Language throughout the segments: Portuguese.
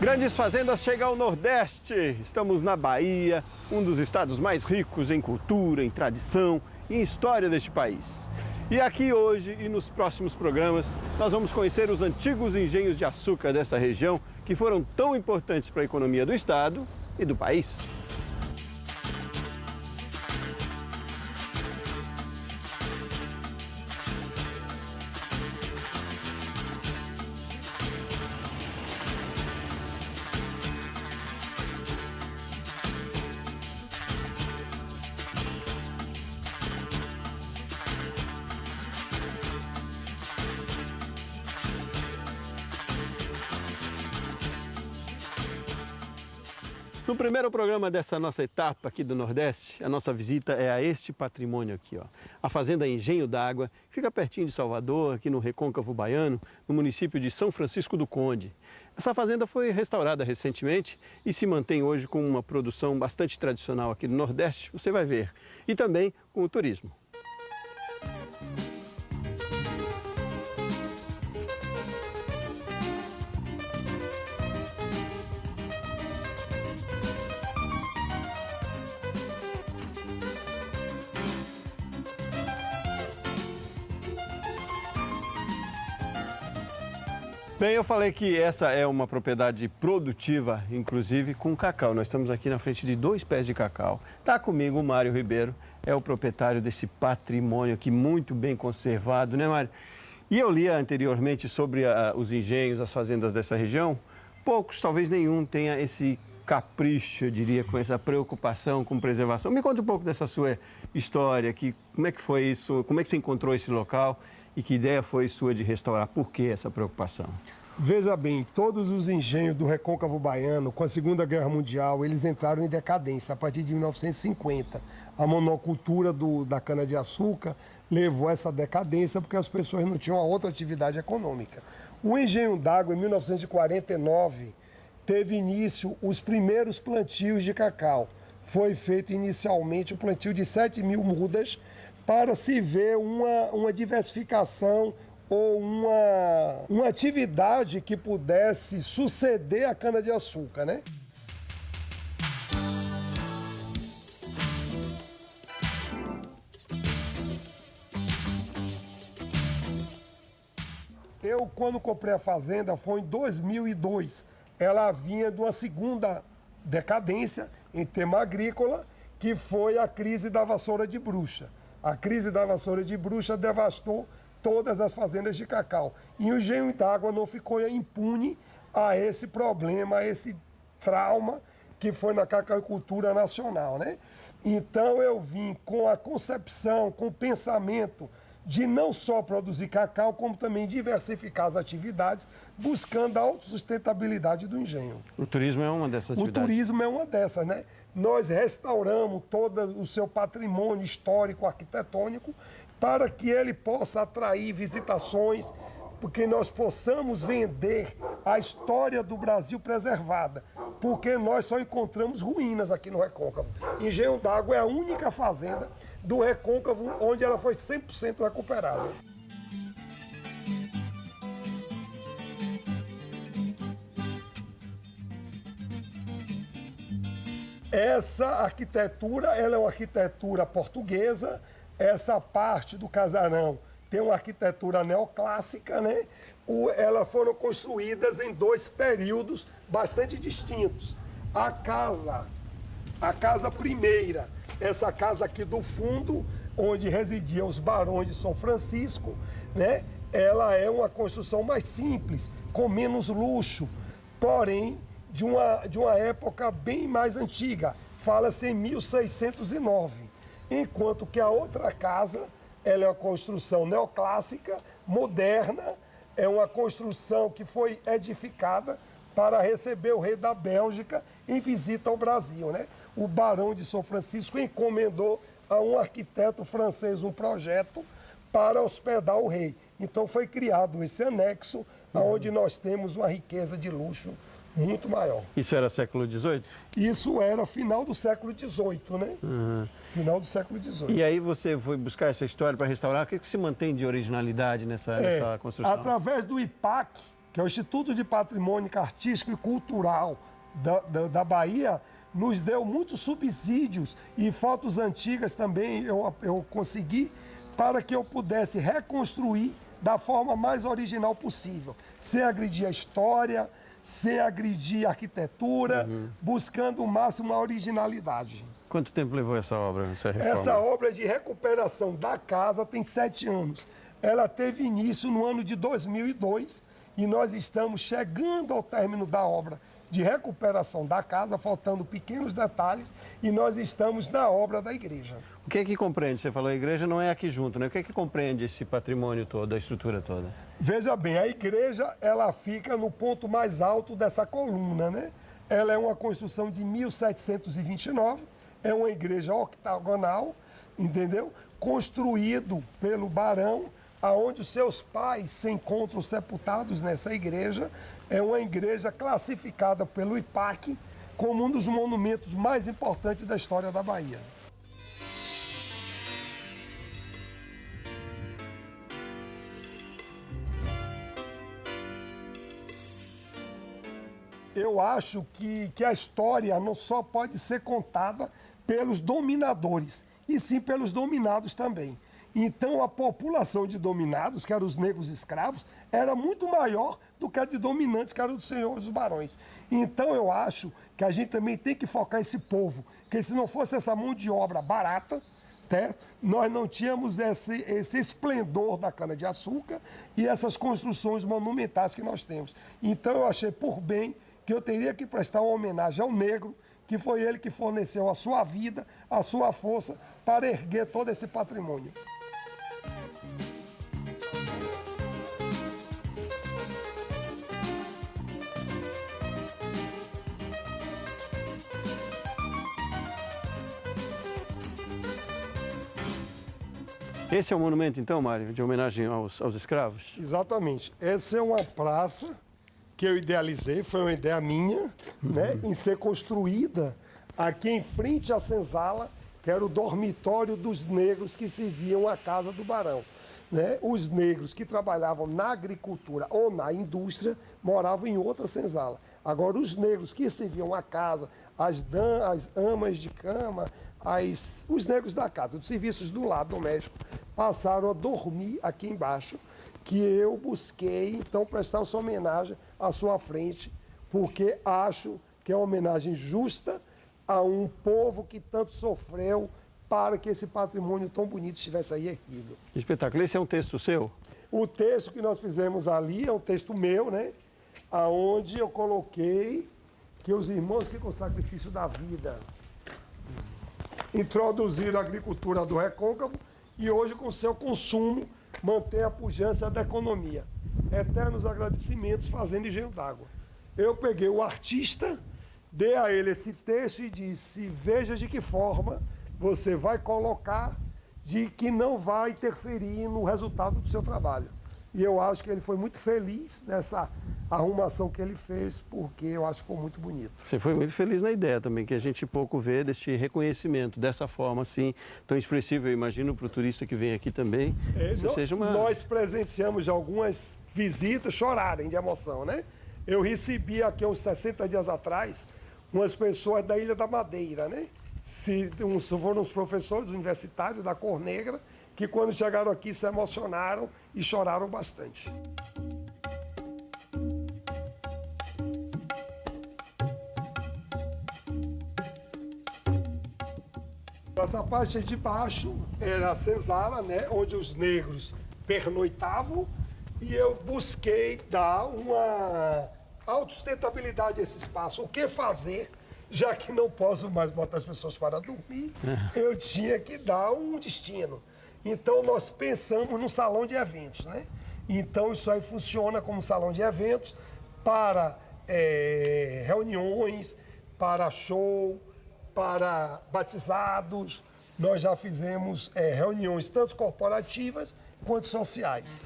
Grandes Fazendas chega ao Nordeste. Estamos na Bahia, um dos estados mais ricos em cultura, em tradição e em história deste país. E aqui hoje e nos próximos programas nós vamos conhecer os antigos engenhos de açúcar dessa região que foram tão importantes para a economia do estado e do país. No primeiro programa dessa nossa etapa aqui do Nordeste, a nossa visita é a este patrimônio aqui, ó. A Fazenda Engenho d'Água, fica pertinho de Salvador, aqui no Recôncavo Baiano, no município de São Francisco do Conde. Essa fazenda foi restaurada recentemente e se mantém hoje com uma produção bastante tradicional aqui no Nordeste, você vai ver, e também com o turismo. Bem, eu falei que essa é uma propriedade produtiva, inclusive com cacau. Nós estamos aqui na frente de 2 pés de cacau. Está comigo o Mário Ribeiro, é o proprietário desse patrimônio aqui muito bem conservado, né, Mário? E eu li anteriormente sobre os engenhos, as fazendas dessa região. Poucos, talvez nenhum, tenha esse capricho, eu diria, com essa preocupação com preservação. Me conta um pouco dessa sua história aqui, como é que foi isso, como é que você encontrou esse local? E que ideia foi sua de restaurar? Por que essa preocupação? Veja bem, todos os engenhos do Recôncavo Baiano, com a Segunda Guerra Mundial, eles entraram em decadência a partir de 1950. A monocultura da cana-de-açúcar levou a essa decadência porque as pessoas não tinham outra atividade econômica. O Engenho d'Água, em 1949, teve início os primeiros plantios de cacau. Foi feito inicialmente o plantio de 7.000 mudas, para se ver uma diversificação ou uma atividade que pudesse suceder a cana-de-açúcar, né? Eu, quando comprei a fazenda, foi em 2002. Ela vinha de uma segunda decadência em tema agrícola, que foi a crise da vassoura de bruxa. A crise da vassoura de bruxa devastou todas as fazendas de cacau. E o Engenho d'Água não ficou impune a esse problema, a esse trauma que foi na cacauicultura nacional, né? Então eu vim com a concepção, com o pensamento de não só produzir cacau, como também diversificar as atividades, buscando a autossustentabilidade do engenho. O turismo é uma dessas atividades? O turismo é uma dessas, né? Nós restauramos todo o seu patrimônio histórico, arquitetônico, para que ele possa atrair visitações, porque nós possamos vender a história do Brasil preservada, porque nós só encontramos ruínas aqui no Recôncavo. Engenho d'Água é a única fazenda do Recôncavo onde ela foi 100% recuperada. Essa arquitetura, ela é uma arquitetura portuguesa. Essa parte do casarão tem uma arquitetura neoclássica, né? Elas foram construídas em 2 períodos bastante distintos. A casa primeira, essa casa aqui do fundo, onde residiam os barões de São Francisco, né? Ela é uma construção mais simples, com menos luxo, porém de uma época bem mais antiga. Fala-se em 1609. Enquanto que a outra casa, ela é uma construção neoclássica, moderna, é uma construção que foi edificada para receber o rei da Bélgica em visita ao Brasil, né? O barão de São Francisco encomendou a um arquiteto francês um projeto para hospedar o rei. Então foi criado esse anexo, onde nós temos uma riqueza de luxo muito maior. Isso era século XVIII? Isso era final do século XVIII, né? Final do século XVIII. E aí você foi buscar essa história para restaurar. O que se mantém de originalidade nessa construção? Através do IPAC, que é o Instituto de Patrimônio Artístico e Cultural da Bahia, nos deu muitos subsídios e fotos antigas também eu consegui para que eu pudesse reconstruir da forma mais original possível, sem agredir a história, sem agredir a arquitetura, buscando o máximo a originalidade. Quanto tempo levou essa obra, essa reforma? Essa obra de recuperação da casa tem 7 anos. Ela teve início no ano de 2002 e nós estamos chegando ao término da obra de recuperação da casa, faltando pequenos detalhes, e nós estamos na obra da igreja. O que é que compreende? Você falou a igreja não é aqui junto, né? O que é que compreende esse patrimônio todo, a estrutura toda? Veja bem, a igreja, ela fica no ponto mais alto dessa coluna, né? Ela é uma construção de 1729, é uma igreja octagonal, entendeu? Construído pelo barão, aonde os seus pais se encontram sepultados nessa igreja. É uma igreja classificada pelo IPAC como um dos monumentos mais importantes da história da Bahia. Eu acho que a história não só pode ser contada pelos dominadores, e sim pelos dominados também. Então, a população de dominados, que eram os negros escravos, era muito maior do que a de dominantes, que eram dos senhores dos barões. Então, eu acho que a gente também tem que focar esse povo, que se não fosse essa mão de obra barata, certo? Nós não tínhamos esse esplendor da cana-de-açúcar e essas construções monumentais que nós temos. Então, eu achei por bem que eu teria que prestar uma homenagem ao negro, que foi ele que forneceu a sua vida, a sua força, para erguer todo esse patrimônio. Esse é o monumento, então, Mário, de homenagem aos escravos? Exatamente. Essa é uma praça que eu idealizei, foi uma ideia minha, né, em ser construída aqui em frente à senzala, que era o dormitório dos negros que serviam a casa do barão. Né? Os negros que trabalhavam na agricultura ou na indústria moravam em outra senzala. Agora, os negros que serviam a casa, as amas de cama, os negros da casa, dos serviços do lado doméstico, passaram a dormir aqui embaixo, que eu busquei, então, prestar essa homenagem à sua frente, porque acho que é uma homenagem justa a um povo que tanto sofreu para que esse patrimônio tão bonito estivesse aí erguido. Espetáculo. Esse é um texto seu? O texto que nós fizemos ali é um texto meu, né? Aonde eu coloquei que os irmãos que com o sacrifício da vida introduziram a agricultura do recôncavo e hoje, com seu consumo, mantém a pujança da economia. Eternos agradecimentos fazendo engenho d'água. Eu peguei o artista, dei a ele esse texto e disse: veja de que forma você vai colocar de que não vai interferir no resultado do seu trabalho. E eu acho que ele foi muito feliz nessa arrumação que ele fez, porque eu acho que ficou muito bonito. Você foi muito feliz na ideia também, que a gente pouco vê deste reconhecimento, dessa forma assim, tão expressiva, eu imagino, para o turista que vem aqui também. Nós presenciamos algumas visitas chorarem de emoção, né? Eu recebi aqui uns 60 dias atrás umas pessoas da Ilha da Madeira, né? Foram os professores universitários da Cor Negra, que quando chegaram aqui se emocionaram e choraram bastante. Essa parte de baixo era a senzala, né, onde os negros pernoitavam, e eu busquei dar uma autossustentabilidade a esse espaço. O que fazer, já que não posso mais botar as pessoas para dormir, eu tinha que dar um destino. Então nós pensamos num salão de eventos, né? Então isso aí funciona como salão de eventos para reuniões, para show, para batizados. Nós já fizemos reuniões tanto corporativas quanto sociais.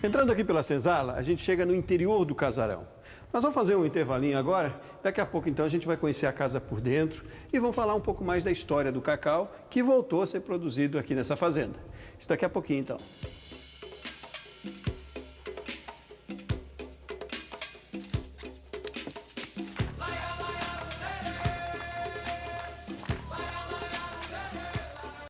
Entrando aqui pela senzala, a gente chega no interior do casarão. Nós vamos fazer um intervalinho agora. Daqui a pouco, então, a gente vai conhecer a casa por dentro e vamos falar um pouco mais da história do cacau que voltou a ser produzido aqui nessa fazenda. Isso daqui a pouquinho, então.